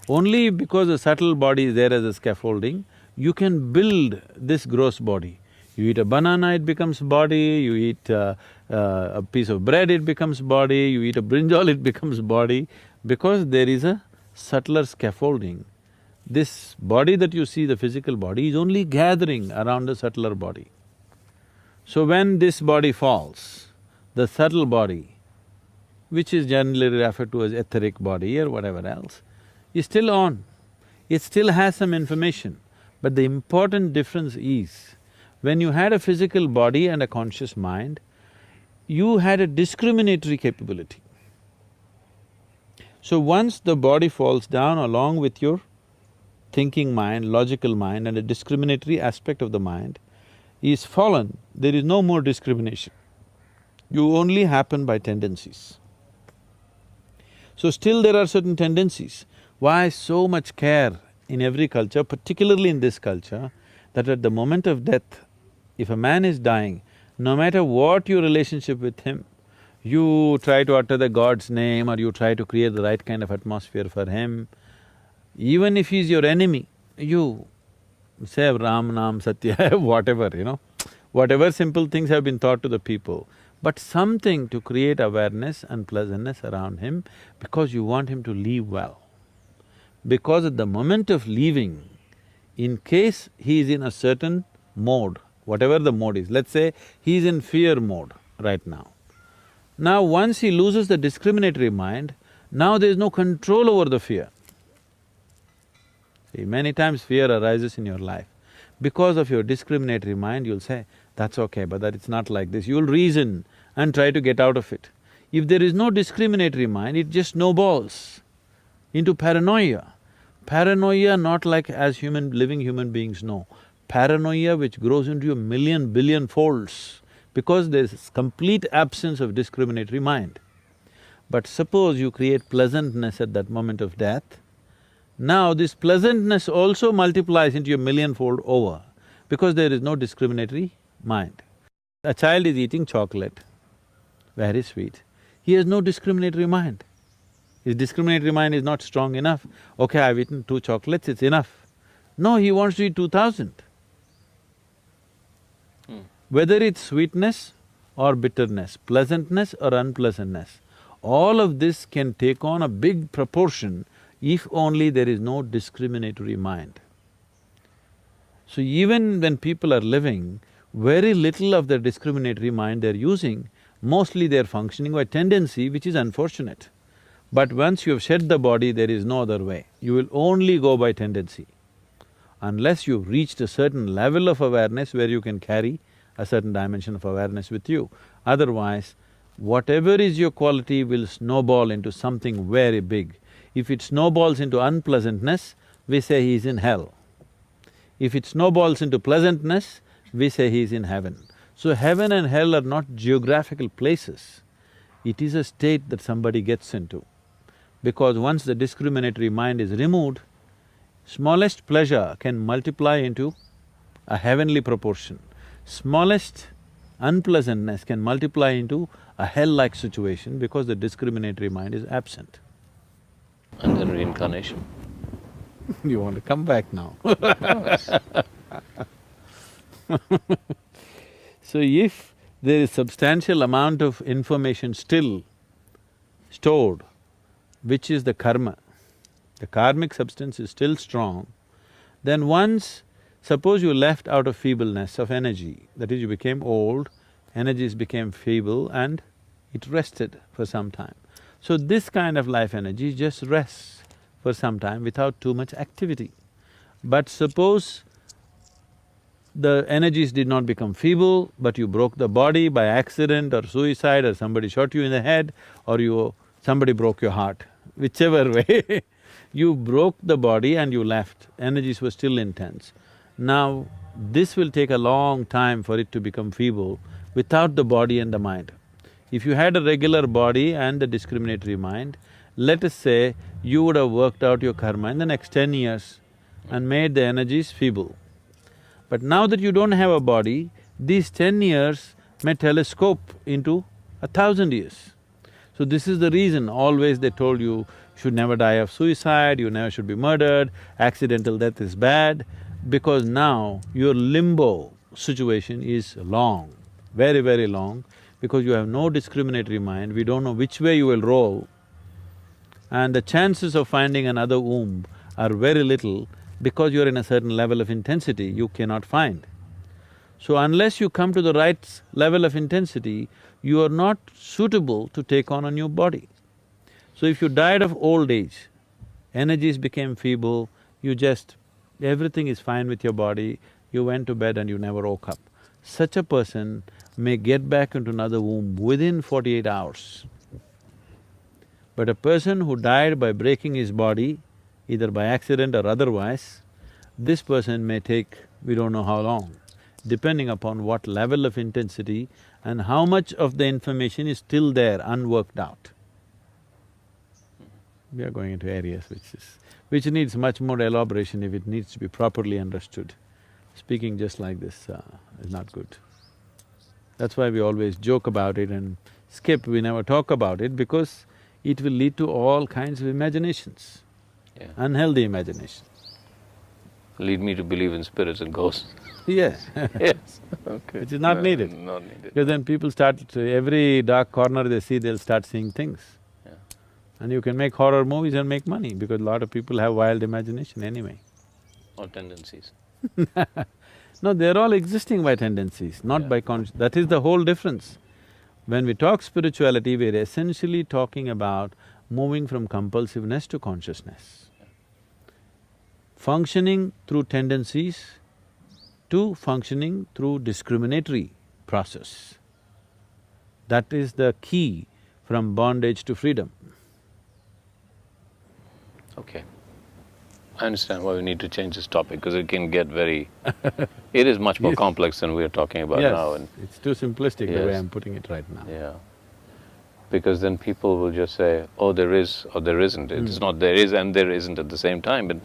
Only because the subtle body is there as a scaffolding, you can build this gross body. You eat a banana, it becomes body, you eat a piece of bread, it becomes body, you eat a brinjal, it becomes body, because there is a subtler scaffolding. This body that you see, the physical body, is only gathering around the subtler body. So when this body falls, the subtle body, which is generally referred to as etheric body or whatever else, is still on. It still has some information, but the important difference is, when you had a physical body and a conscious mind, you had a discriminatory capability. So once the body falls down along with your thinking mind, logical mind, and a discriminatory aspect of the mind is fallen, there is no more discrimination. You only happen by tendencies. So still there are certain tendencies. Why so much care in every culture, particularly in this culture, that at the moment of death, if a man is dying, no matter what your relationship with him, you try to utter the God's name or you try to create the right kind of atmosphere for him. Even if he's your enemy, you say Ram, Nam, Satya, whatever, whatever simple things have been taught to the people, but something to create awareness and pleasantness around him because you want him to live well. Because at the moment of leaving, in case he is in a certain mode, whatever the mode is, let's say he is in fear mode right now. Now once he loses the discriminatory mind, now there is no control over the fear. See, many times fear arises in your life. Because of your discriminatory mind, you'll say, that's okay, but that it's not like this. You'll reason and try to get out of it. If there is no discriminatory mind, it just snowballs into paranoia. Paranoia not like as living human beings know. Paranoia which grows into a million, billion folds because there's complete absence of discriminatory mind. But suppose you create pleasantness at that moment of death, now this pleasantness also multiplies into a millionfold over because there is no discriminatory mind. A child is eating chocolate, very sweet. He has no discriminatory mind. His discriminatory mind is not strong enough. Okay, I've eaten 2 chocolates, it's enough. No, he wants to eat 2,000. Whether it's sweetness or bitterness, pleasantness or unpleasantness, all of this can take on a big proportion if only there is no discriminatory mind. So even when people are living, very little of the discriminatory mind they're using, mostly they're functioning by tendency, which is unfortunate. But once you've shed the body, there is no other way. You will only go by tendency. Unless you've reached a certain level of awareness where you can carry a certain dimension of awareness with you. Otherwise, whatever is your quality will snowball into something very big. If it snowballs into unpleasantness, we say he is in hell. If it snowballs into pleasantness, we say he is in heaven. So heaven and hell are not geographical places, it is a state that somebody gets into. Because once the discriminatory mind is removed, smallest pleasure can multiply into a heavenly proportion. Smallest unpleasantness can multiply into a hell-like situation because the discriminatory mind is absent. And then reincarnation. You want to come back now Yes. So if there is substantial amount of information still stored, which is the karma, the karmic substance is still strong, then once, suppose you left out of feebleness of energy, that is, you became old, energies became feeble and it rested for some time. So this kind of life energy just rests for some time without too much activity. But suppose the energies did not become feeble, but you broke the body by accident or suicide, or somebody shot you in the head, or somebody broke your heart, whichever way you broke the body and you left, energies were still intense. Now, this will take a long time for it to become feeble without the body and the mind. If you had a regular body and a discriminatory mind, let us say you would have worked out your karma in the next 10 years and made the energies feeble. But now that you don't have a body, these 10 years may telescope into 1,000 years. So this is the reason always they told you should never die of suicide, you never should be murdered, accidental death is bad, because now your limbo situation is long, very, very long, because you have no discriminatory mind, we don't know which way you will roll, and the chances of finding another womb are very little because you're in a certain level of intensity you cannot find. So unless you come to the right level of intensity, you are not suitable to take on a new body. So if you died of old age, energies became feeble, everything is fine with your body, you went to bed and you never woke up. Such a person may get back into another womb within 48 hours. But a person who died by breaking his body, either by accident or otherwise, this person may take we don't know how long, depending upon what level of intensity and how much of the information is still there, unworked out. We are going into areas which needs much more elaboration if it needs to be properly understood. Speaking just like this is not good. That's why we always joke about it and skip, we never talk about it, because it will lead to all kinds of imaginations. Yeah. Unhealthy imagination. Lead me to believe in spirits and ghosts. Yes. Yes, okay. Which is not needed. Not needed. Because then people every dark corner they see, they'll start seeing things. Yeah. And you can make horror movies and make money, because a lot of people have wild imagination anyway. Or tendencies. No, they're all existing by tendencies, not by that is the whole difference. When we talk spirituality, we're essentially talking about moving from compulsiveness to consciousness. Functioning through tendencies to functioning through discriminatory process. That is the key from bondage to freedom. Okay. I understand why we need to change this topic, because it can get very… it is much more complex than we are talking about now. Yes, it's too simplistic the way I'm putting it right now. Yeah. Because then people will just say, oh, there is or there isn't. It's not there is and there isn't at the same time. But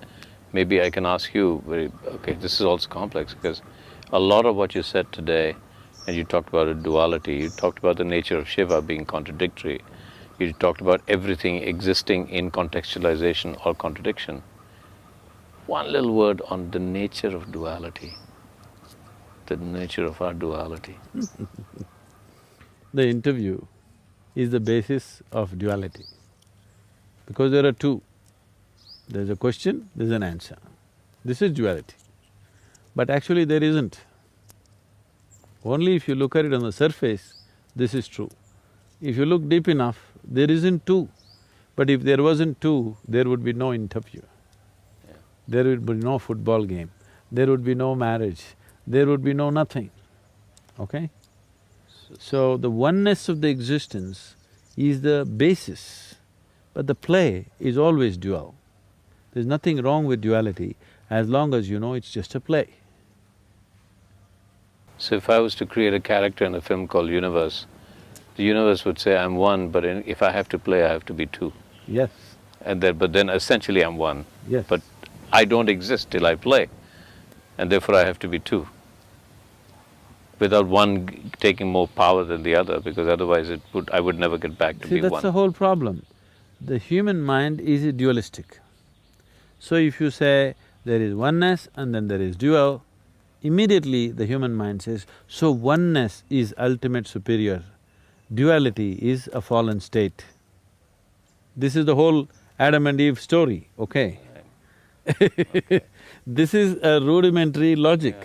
maybe I can ask you, okay, this is also complex, because a lot of what you said today, and you talked about a duality, you talked about the nature of Shiva being contradictory, you talked about everything existing in contextualization or contradiction. One little word on the nature of duality, the nature of our duality. The interview is the basis of duality, because there are two. There's a question, there's an answer. This is duality. But actually there isn't. Only if you look at it on the surface, this is true. If you look deep enough, there isn't two. But if there wasn't two, there would be no interview. There would be no football game, there would be no marriage, there would be no nothing, okay? So the oneness of the existence is the basis, but the play is always dual. There's nothing wrong with duality as long as you know it's just a play. So if I was to create a character in a film called Universe, the universe would say, I'm one, but if I have to play, I have to be two. Yes. But then essentially I'm one. Yes. But I don't exist till I play, and therefore I have to be two, without one taking more power than the other, because otherwise I would never get back to be one. See, that's the whole problem. The human mind is dualistic. So if you say there is oneness and then there is dual, immediately the human mind says, so oneness is ultimate superior, duality is a fallen state. This is the whole Adam and Eve story, okay? Okay. This is a rudimentary logic,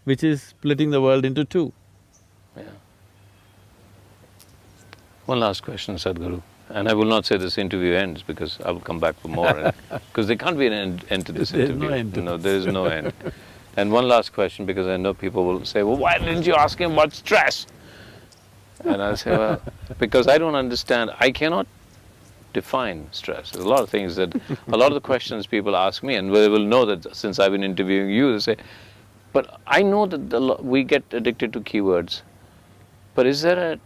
which is splitting the world into two. Yeah. One last question, Sadhguru. And I will not say this interview ends because I will come back for more. Because there can't be an end to this There's interview. no end to No, this. there is no end. And one last question, because I know people will say, well, why didn't you ask him about stress? And I'll say, well, because I don't understand. I cannot define stress. There's a lot of things that, a lot of the questions people ask me, and they will know that since I've been interviewing you, they say, but I know that we get addicted to keywords. But is there,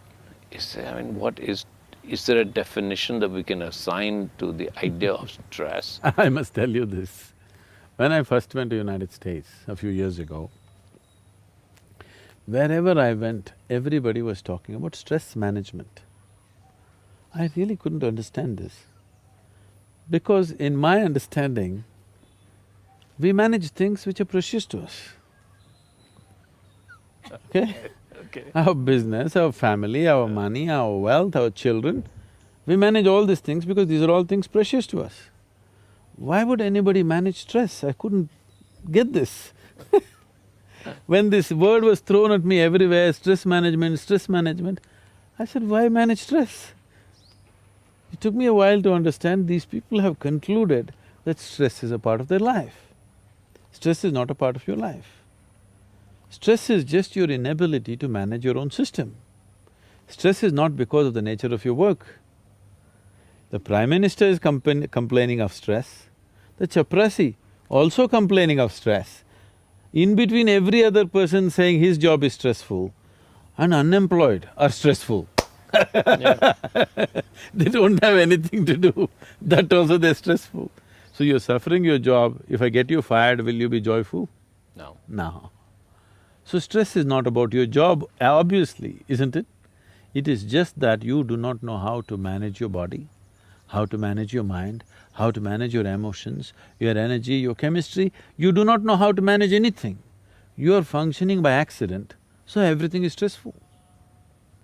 I mean, is there a definition that we can assign to the idea of stress? I must tell you this. When I first went to United States a few years ago, wherever I went, everybody was talking about stress management. I really couldn't understand this. Because in my understanding, we manage things which are precious to us. Okay? Okay. Our business, our family, our money, our wealth, our children, we manage all these things because these are all things precious to us. Why would anybody manage stress? I couldn't get this. When this word was thrown at me everywhere, stress management, I said, why manage stress? It took me a while to understand these people have concluded that stress is a part of their life. Stress is not a part of your life. Stress is just your inability to manage your own system. Stress is not because of the nature of your work. The Prime Minister is complaining of stress, the chaprasi also complaining of stress. In between, every other person saying his job is stressful and unemployed are stressful. They don't have anything to do, that also they're stressful. So you're suffering your job, if I get you fired, will you be joyful? No. No. So stress is not about your job, obviously, isn't it? It is just that you do not know how to manage your body, how to manage your mind, how to manage your emotions, your energy, your chemistry. You do not know how to manage anything. You are functioning by accident, so everything is stressful.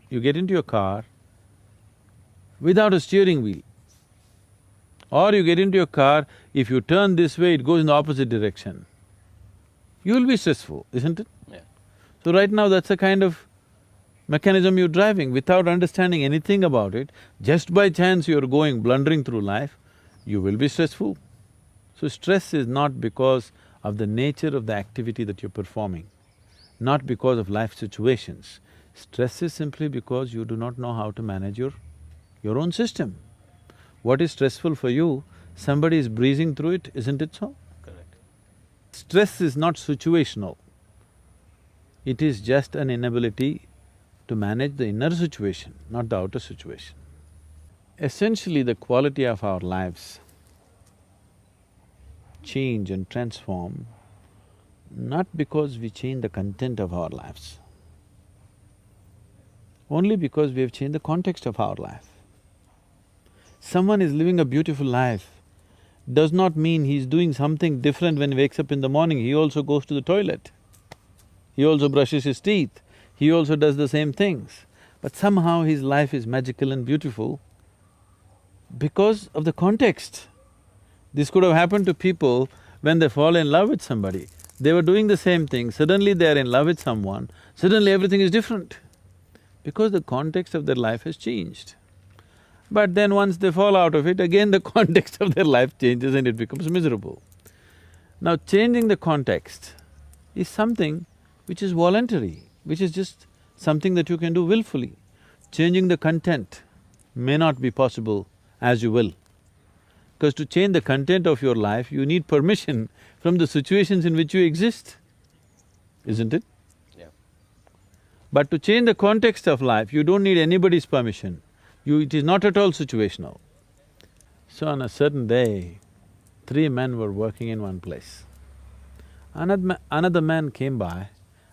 You get into your car without a steering wheel. Or you get into your car, if you turn this way, it goes in the opposite direction. You will be stressful, isn't it? Yeah. So right now that's the kind of mechanism you're driving, without understanding anything about it, just by chance you're going blundering through life, you will be stressful. So stress is not because of the nature of the activity that you're performing, not because of life situations. Stress is simply because you do not know how to manage your own system. What is stressful for you, somebody is breezing through it, isn't it so? Correct. Stress is not situational. It is just an inability to manage the inner situation, not the outer situation. Essentially, the quality of our lives change and transform not because we change the content of our lives, only because we have changed the context of our life. Someone is living a beautiful life does not mean he's doing something different when he wakes up in the morning. He also goes to the toilet, he also brushes his teeth, he also does the same things. But somehow his life is magical and beautiful because of the context. This could have happened to people when they fall in love with somebody. They were doing the same thing, suddenly they're in love with someone, suddenly everything is different because the context of their life has changed. But then once they fall out of it, again the context of their life changes and it becomes miserable. Now, changing the context is something which is voluntary, which is just something that you can do willfully. Changing the content may not be possible as you will. Because to change the content of your life, you need permission from the situations in which you exist, isn't it? Yeah. But to change the context of life, you don't need anybody's permission. It is not at all situational. So on a certain day, 3 men were working in one place. Another man came by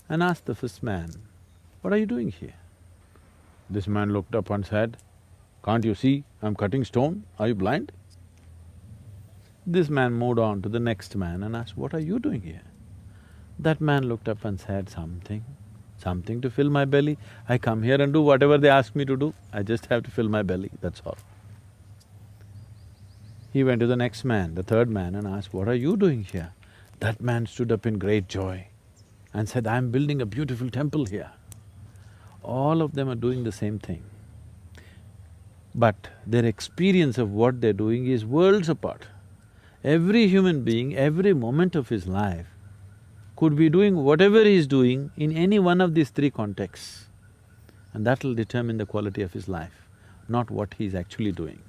and asked the first man, "What are you doing here?" This man looked up and said, "Can't you see I'm cutting stone? Are you blind?" This man moved on to the next man and asked, "What are you doing here?" That man looked up and said, something to fill my belly. I come here and do whatever they ask me to do, I just have to fill my belly, that's all. He went to the next man, the third man, and asked, "What are you doing here?" That man stood up in great joy and said, "I'm building a beautiful temple here." All of them are doing the same thing. but their experience of what they're doing is worlds apart. Every human being, every moment of his life could be doing whatever he's doing in any one of these three contexts, and that will determine the quality of his life, not what he's actually doing.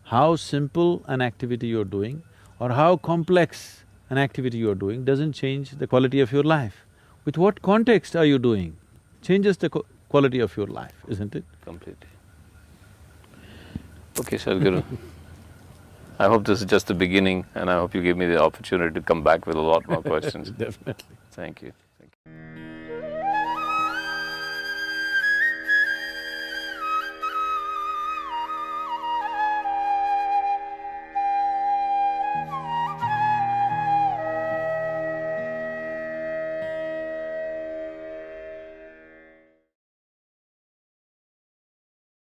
How simple an activity you're doing or how complex an activity you're doing doesn't change the quality of your life. With what context are you doing changes the quality of your life, isn't it? Completely. Okay, Sadhguru. I hope this is just the beginning, and I hope you give me the opportunity to come back with a lot more questions. Definitely. Thank you.